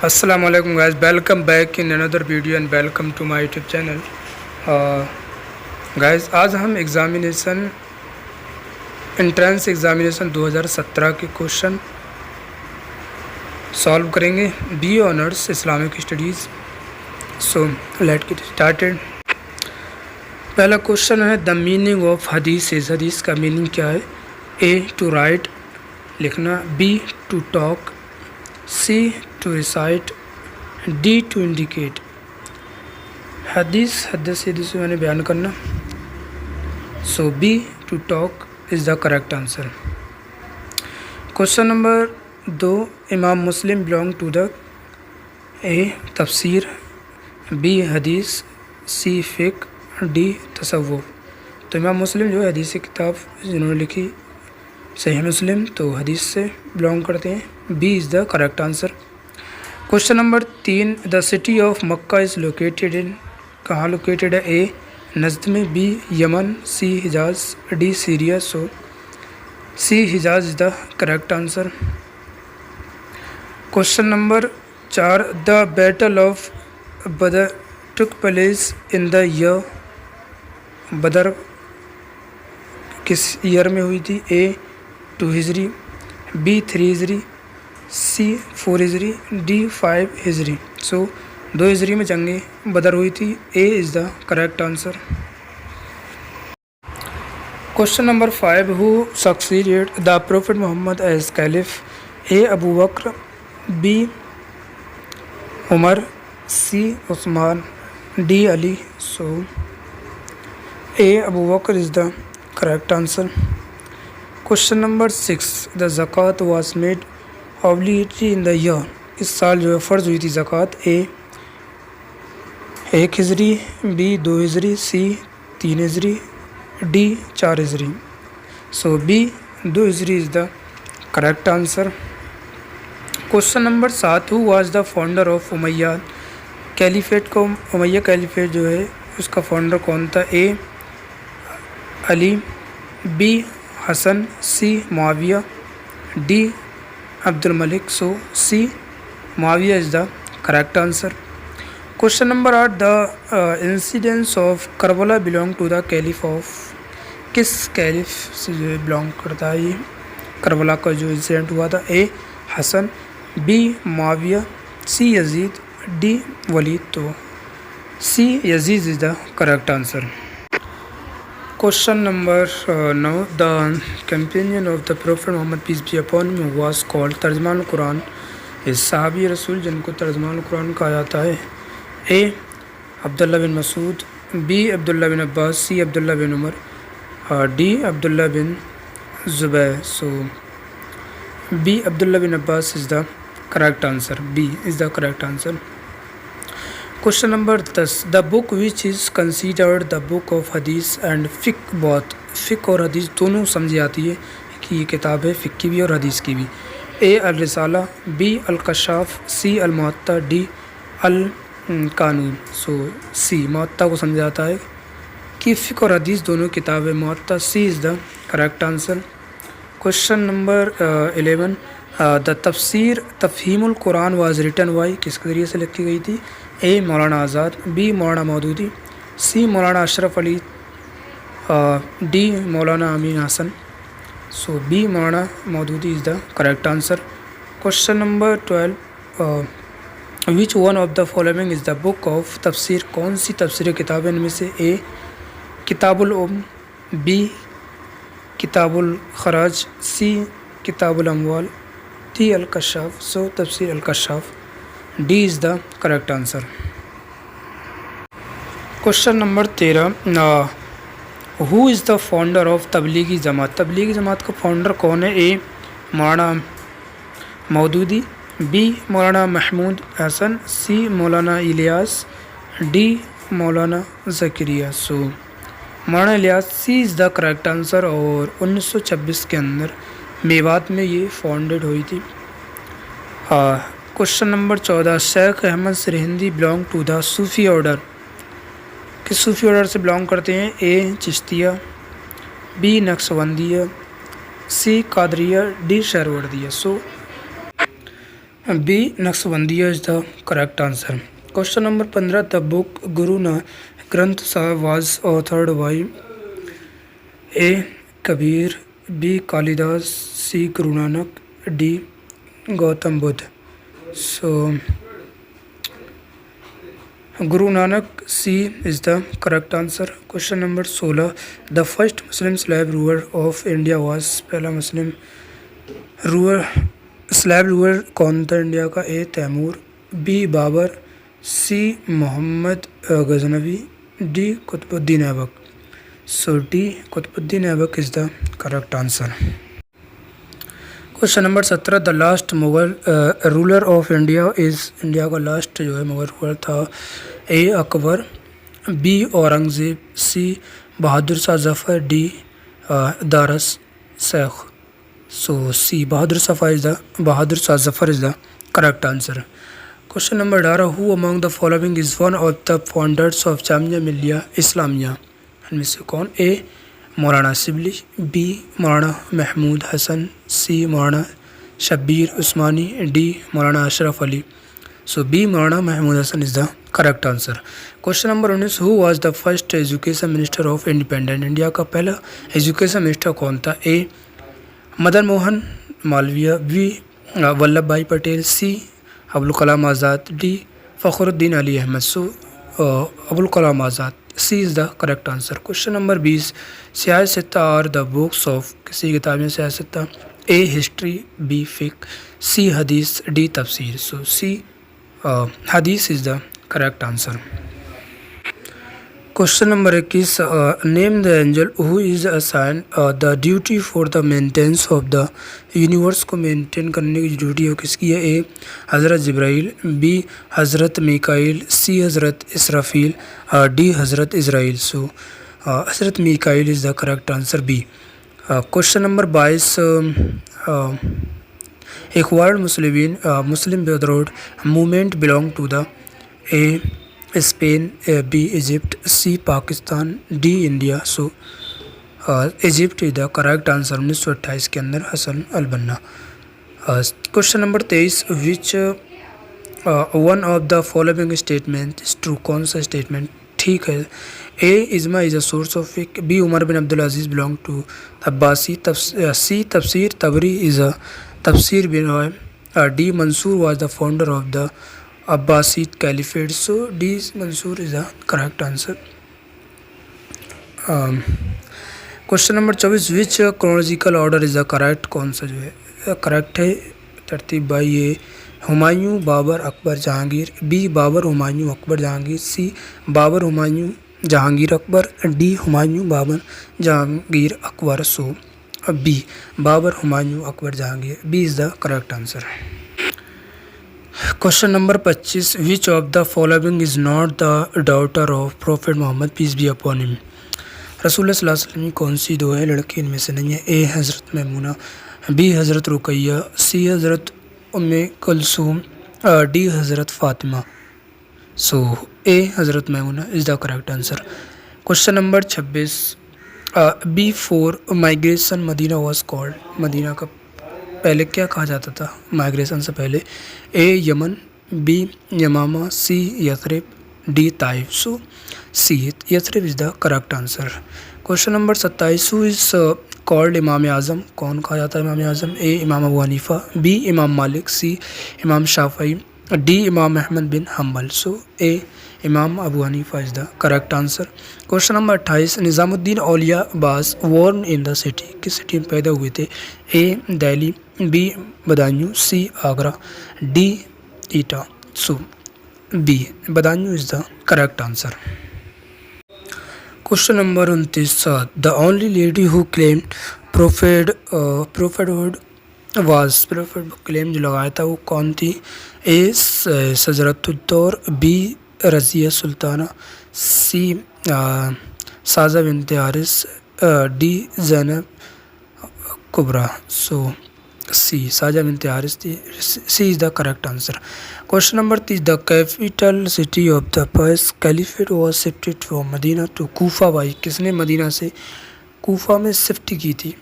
Assalamu alaikum guys, welcome back in another video and welcome to my YouTube channel. Guys, आज हम entrance examination 2017 के question solve करेंगे। B Honours Islamic Studies. So let get started. पहला question है the meaning of hadith is. हदीस का meaning क्या है? ए टू राइट लिखना, B to talk, C to recite, D to indicate. हदीस मैंने बयान करना। So B to talk is the correct answer. Question number 2, Imam Muslim belong to the A tafsir, B Hadith, C फ़िक़, D तसव्वुफ़। तो इमाम मुस्लिम जो है हदीस की किताब जिन्होंने लिखी सही मुस्लिम, तो हदीस से बिलोंग करते हैं। B is the correct answer. Question number 3, the city of Mecca is located in. कहाँ लोकेटेड है? ए नजद में, B Yemen, C Hijaz, D Syria. So C Hijaz is the correct answer. Question number 4, the battle of Badr took place in the year. Badr किस year में हुई थी? ए 2 हिजरी, B 3 हिजरी, सी 4 हिजरी, D 5 हिजरी। सो 2 हिजरी में जंगे Badr हुई थी। A is the correct answer. Question number 5, who succeeded the prophet Muhammad as caliph? A Abu Bakr, B Umar, C Usman, D Ali. So A Abu Bakr is the correct answer. Question number 6, the zakat was made obligatory in the year. इस साल जो है फ़र्ज़ हुई थी ज़कात। A 1 Hijri, B 2 Hijri, C 3 Hijri, D 4 Hijri. So B 2 Hijri is the correct answer. Question number 7, who was the founder of Umayyad caliphate? को Umayyad caliphate जो है उसका फाउंडर कौन था? A Ali, B Hasan, C Muawiya, D Abdul Malik. So C Muawiya is the correct answer. Question number 8, the incidence of Karbala belong to the caliph of. किस caliph से जो belong करता है ये करबला का जो इंसिडेंट हुआ था? A Hasan, B Muawiya, C Yazid, D Walid. तो C Yazid is the correct answer. Question number 9, the companion of the prophet Mohammad peace be upon him was called. तर्जमान कुरान इस सहाबी रसूल जिनको तर्जमान कुरान कहा जाता है। A Abdullah bin Masud, B Abdullah bin Abbas, C Abdullah bin Umar, D Abdullah bin Zubair. So B Abdullah bin Abbas is the correct answer. B is the correct answer. Question number 10, the book which is considered the book of हदीस and फ़िक़। बहुत फ़िक़ और हदीस दोनों समझी आती है कि ये किताब है फ़िक़ की भी और हदीस की भी। ए अल रिसाला, बी अल कशाफ, सी अल मुअत्ता, डी अल कानून। सो सी मुअत्ता को समझा जाता है कि फ़िक़ और हदीस दोनों किताबें Muwatta. C is the correct answer. Question number 11, the tafsir Tafhimul Quran was written by. किसके ज़रिए से लिखी गई थी? ए मौलाना आज़ाद, B Maulana Maududi, C Maulana Ashraf Ali, D Maulana Amin Hasan. So B Maulana Maududi is the correct answer. Question number 12, which one of the following is the book of तफसीर। कौन सी तफसीर किताब इनमें से? ए किताबुल उम, B किताबुल खराज, C किताबुल अमवाल, D all Kashshaf. So tafsir Al Kashshaf, D is the correct answer. Question number 13, who is the founder of Tablighi Jamaat. Tablighi Jamaat का founder कौन है? ए मौलाना Maududi, B Maulana Mahmood Hasan, C Maulana Ilyas, D Maulana Zakaria. So Maulana Ilyas, C is the correct answer. और 1926 के अंदर मेवात में ये founded हुई थी। Question number 14, Sheikh Ahmad Sirhindi belong to the Sufi order. किस सूफ़ी ऑर्डर से बिलोंग करते हैं? A Chishtiya, B Naqshbandiya, C Qadiriya, D Suhrawardiya. So B Naqshbandiya is the correct answer. Question number 15, the book Guru Granth Sahib was authored by A Kabir, B Kalidas, C Guru Nanak, D Gautam Buddha. So Guru Nanak C is the correct answer. Question number 16, the first Muslim slave ruler of India was, पहला Muslim slave ruler कौन था India का? A Timur, B Babur, C Mohammad Ghaznavi, D Qutbuddin Aibak. So D Qutbuddin Aibak is the correct answer. Question number 17, the last Mughal ruler of India is, India का लास्ट जो है Mughal ruler था? A Akbar, B Aurangzeb, C Bahadur Shah Zafar, D Dara Shikoh. So C Bahadur Shah Zafar is the correct answer. Question number 18, who among the following is one of the founders of Jamia Millia Islamia? इनमें से कौन? ए मौलाना Shibli, B Maulana Mahmood Hasan, C Maulana Shabbir Usmani, D Maulana Ashraf Ali. So B Maulana Mahmood Hasan is the correct answer. Question number 19, who was the first education minister of independent India? का पहला education minister कौन था? A Madan Mohan Malaviya, B Vallabh Bhai Patel, C Abul Kalam Azad, D Fakhruddin Ali Ahmed. So Abul Kalam Azad, C is the correct answer. Question number 20, सियासत are the books of, किसी किताब में सियासत? ए history, B फिक, सी हदीस, डी तफसीर। सो सी हदीस is the correct answer. Question number 21, name the angel who is assign the duty for the maintenance of the universe, को maintain करने की ड्यूटी हो किसकी है? ए हज़रत जिब्राइल, बी हज़रत Mikail, C Hazrat Israfil, D Hazrat Izrail. So Hazrat Mikail is the correct answer, B. Question number 22, Ikhwanul Muslim Brotherhood movement belong to the? A Spain, B Egypt, C Pakistan, D India. So Egypt is the correct answer. 1928 के अंदर Hasan al Banna. Question number 23, which one of the following statement is true? कौन सा statement ठीक है? A ijma is a source of fiqh, B Umar bin Abdul Aziz belong to Abbasi, C Tafsir Tabari is a tafsir bin, D Mansoor was the founder of the Abbasid Caliphate. So D Mansoor is the correct answer. Question number 24, which chronological order is the correct? कौन सा जो है correct है तरतीब बाई? A Humayun, Babur, Akbar, Jahangir, B Babur, Humayun, Akbar, Jahangir, C Babur, Humayun, Jahangir, Akbar, D Humayun, Babur, Jahangir, Akbar. So B Babur, Humayun, Akbar, Jahangir, B is the correct answer. Question number 25, which of the following is not the daughter of prophet Mohammad peace be upon him? रसूल सल्लल्लाहु अलैहि वसल्लम की कौन सी दो है लड़की इनमें से नहीं है? ए हज़रत मैमूना, बी हज़रत रुकैया, सी हज़रत उम्मे कुलसूम, डी हज़रत Fatima. So A Hazrat Maimuna is the correct answer. Question number 26, before migration Madina was called? Madina का पहले क्या कहा जाता था माइग्रेशन से पहले? A Yemen, B Yamama, C Yathrib, D Taif. So C Yathrib is the correct answer. Question number 27, who is called Imam Azam? कौन कहा जाता है इमाम आज़म? ए इमाम अबू हनीफ़ा, बी इमाम मालिक, सी इमाम शाफ़ई, डी इमाम अहमद बिन humble. So A Imam Abu Hanifa is the correct answer. Question number 28, Nizamuddin Auliya was born in the city? किस सिटी में पैदा हुए थे? A Delhi, B Badayun, C Agra, D Etah. So B Badayun is the correct answer. Question number 29, the only lady who claimed prophethood was? Prophet claim जो लगाया था वो कौन थी? A Shajaratuddur, B Razia Sultana, C Sajah binte Haris, D Zainab कुबरा। So C Sajah binte Haris थी, C is the correct answer. Question number 30, the capital city of the first caliphate was shifted from Madina to Kufa by? किसने Madina से Kufa में shift की थी?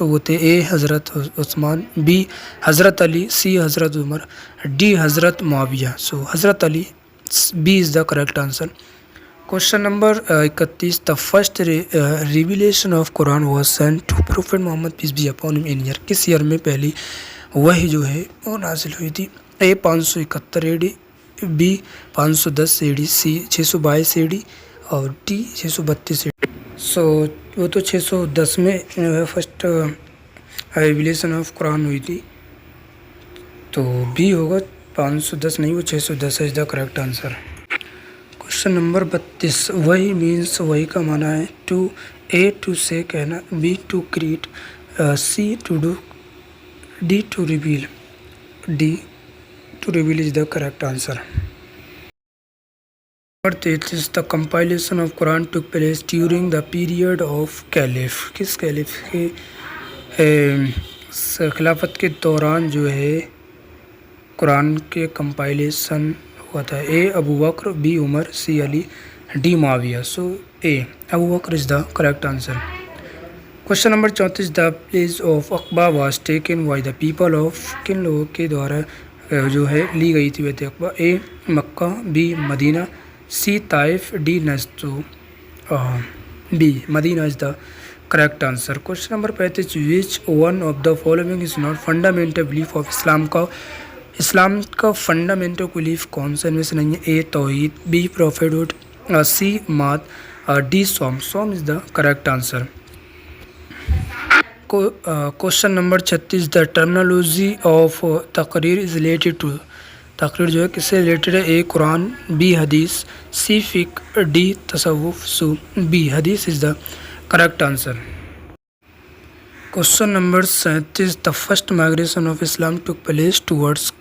तो वो थे ए हज़रत उस्मान, बी हज़रत अली, सी हज़रत उमर, डी हज़रत मुआविया। सो हज़रत Ali, B is the correct answer. Question number 31, the first revelation of Quran was sent to prophet Mohammad peace be upon him in year. किस ईयर में पहली वही जो है वो नाजिल हुई थी? A 571 AD, B 510 AD, C 622 AD और डी 632 एडी। सो वो तो 610 में फर्स्ट रिविलेशन ऑफ कुरान हुई थी, तो बी होगा 510 नहीं, वो 610 is the correct answer. Question number 32, वही मीन्स वही का माना है टू, ए टू से कहना, B to create, C to do, D to reveal. D to reveal is the correct answer. Number 33, the compilation of Quran took place during the period of caliph. किस caliph के खिलाफत के दौरान जो है कुरान के कंपाइलेशन हुआ था? A Abu Bakr, B Umar, C Ali, D Muawiya. So A Abu Bakr is the correct answer. Question number 34, the place of Aqaba was taken by the people of. किन लोगों के द्वारा जो है ली गई थी वह थी Aqaba? A Makkah, B Madina, C Taif, D Najd. B Madina is the correct answer. Question number 35, which one of the following is not fundamental belief of Islam का फंडामेंटल बिलीफ कौन सा इनमें से नहीं है? ए तौहीद, बी प्रॉफिटहुड, सी मात, D सोम। सोम is the correct answer. Question number 36, the terminology of तकरीर इज़ रिलेटेड टू। तकरीर जो है किससे रिलेटेड है? ए Quran, B Hadith, C Fiqh, D Tasawwuf. So B Hadith is the correct answer. Question number 37, the first migration of Islam took place towards.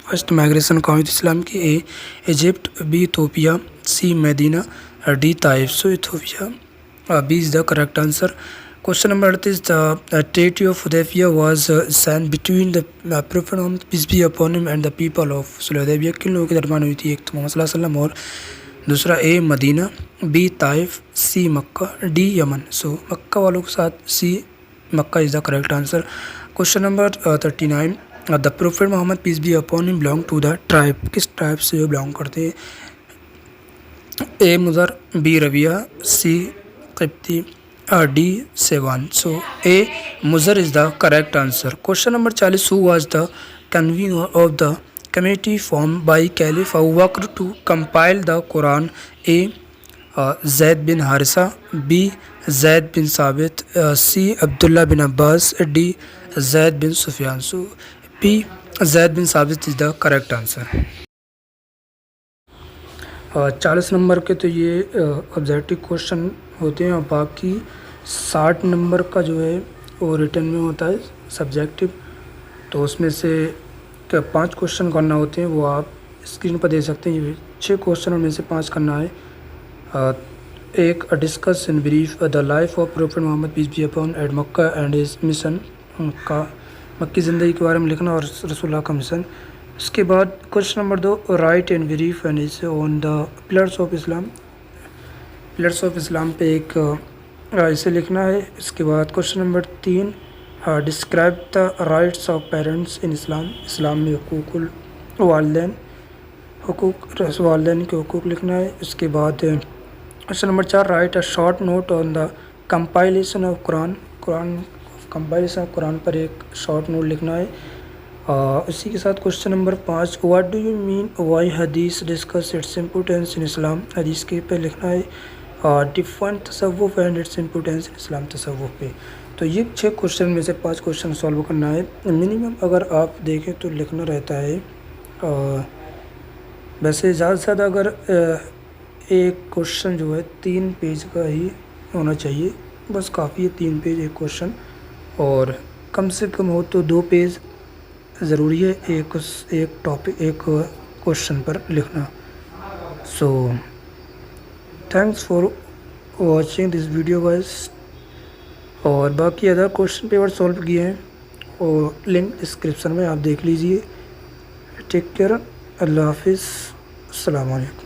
First migration कहाँ हुई थी Islam की? A Egypt, B Ethiopia, C Madina, D Taif. So Ethiopia, B is the correct answer. Question number 38, the treaty of Hudaibiya was sign between the prophet Mohammad peace be upon him and the people of. Hudaibiya किन लोगों के दरमियान हुई थी? एक तो मोहम्मद सल्लल्लाहु अलैहि वसल्लम और दूसरा A Madina, B Taif, C Makkah, D Yemen. So Makkah वालों के साथ C Makkah is the correct answer. Question number 39, the prophet Mohammad peace be upon him belong to the tribe. किस ट्राइब से वो बिलोंग करते हैं? A Muzar, B Rabia, C Qibti, D Sewan. So A Muzar is the correct answer. Question number 40, who was the convener of the committee form by caliph Abu Bakr to compile the Quran? A Zaid bin Harisa, B Zaid bin Sabit, C Abdullah bin Abbas, D Zaid bin Sufiyan. So B Zaid bin Sabit is the correct answer. 40 number के तो ये objective question होते हैं और बाकी 60 number का जो है वो रिटर्न में होता है सब्जेक्टिव। तो उसमें से 5 क्वेश्चन करना होते हैं, वो आप स्क्रीन पर देख सकते हैं। ये 6 क्वेश्चन में से 5 करना है। एक discuss in brief the life of prophet Mohammad peace be upon at Mecca and his mission. मक्की ज़िंदगी के बारे में लिखना और रसूलुल्लाह का मिशन। उसके बाद question number 2, write and brief and is on the pillars of Islam. Pillars of Islam पे एक इसे लिखना है। इसके बाद question number 3, describe the rights of parents in Islam. Islam में हुकूकुल वालिदैन, वालिदैन के हुकूक लिखना है। इसके बाद question number 4, write a short note on the compilation of Quran. Compilation of Quran पर एक शॉर्ट नोट लिखना है। इसी के साथ question number 5, what do you mean by Hadith discuss its importance in Islam. Hadith के पे लिखना है। Define Tasawwuf and its importance in Islam, Tasawwuf पे। तो ये 6 क्वेश्चन में से 5 क्वेश्चन सॉल्व करना है। मिनिमम अगर आप देखें तो लिखना रहता है, वैसे ज़्यादा से ज़्यादा अगर एक क्वेश्चन जो है 3 पेज का ही होना चाहिए, बस काफ़ी है 3 पेज एक क्वेश्चन। और कम से कम हो तो 2 पेज ज़रूरी है एक टॉपिक एक क्वेश्चन पर लिखना। So thanks for watching this video guys. और बाकी अदर क्वेश्चन पेपर सॉल्व किए हैं और लिंक डिस्क्रिप्शन में आप देख लीजिए। टेक केयर, अल्लाह हाफिज़, अस्सलाम वालेकुम।